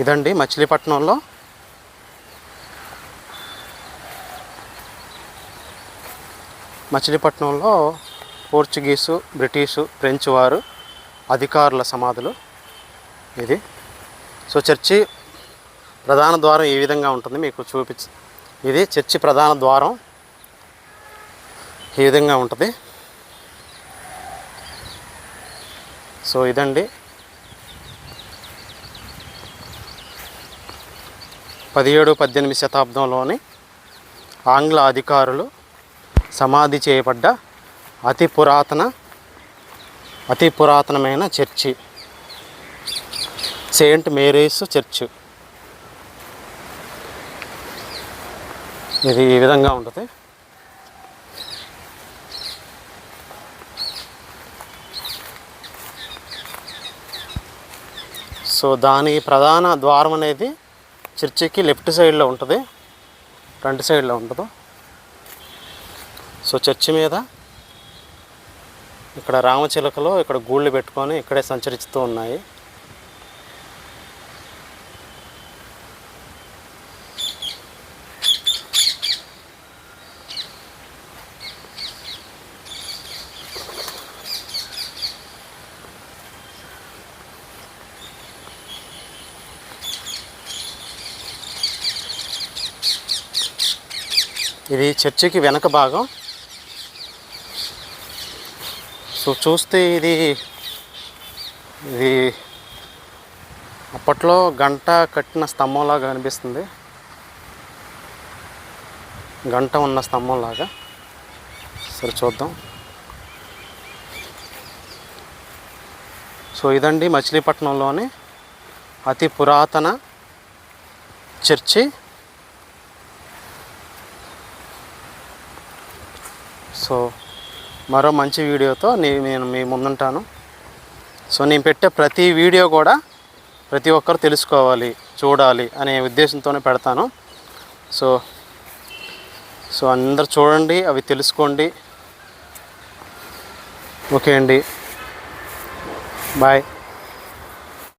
ఇదండి మచిలీపట్నంలో Portuguese, British, French వారు అధికారుల సమాధులు ఇది. సో చర్చి ప్రధాన ద్వారం ఈ విధంగా ఉంటుంది, మీకు ఇది చర్చి ప్రధాన ద్వారం ఈ విధంగా ఉంటుంది. సో ఇదండి 17-18 శతాబ్దంలోని ఆంగ్ల అధికారులు సమాధి చేయబడ్డ అతి పురాతనమైన చర్చి సెయింట్ మేరీస్ చర్చ్. ఇది ఈ విధంగా ఉంటుంది. సో దాని ప్రధాన ద్వారం అనేది చర్చికి లెఫ్ట్ సైడ్లో ఉంటుంది, ఫ్రంట్ సైడ్లో ఉండదు. సో చర్చి మీద ఇక్కడ రామచిలుకలు ఇక్కడ గూళ్ళు పెట్టుకొని ఇక్కడే సంచరిస్తూ ఉన్నాయి. ఇది చర్చికి వెనక భాగం. సో చూస్తే ఇది అప్పట్లో గంట కట్టిన స్తంభంలాగా కనిపిస్తుంది, గంట ఉన్న స్తంభంలాగా. సరే చూద్దాం. సో ఇదండి మచిలీపట్నంలోని అతి పురాతన చర్చి. సో మరో మంచి వీడియోతో నేను మీ ముందుంటాను. సో నేను పెట్టే ప్రతి వీడియో కూడా ప్రతి ఒక్కరు తెలుసుకోవాలి, చూడాలి అనే ఉద్దేశంతోనే పెడతాను. సో అందరు చూడండి, అవి తెలుసుకోండి. ఓకే అండి, బాయ్.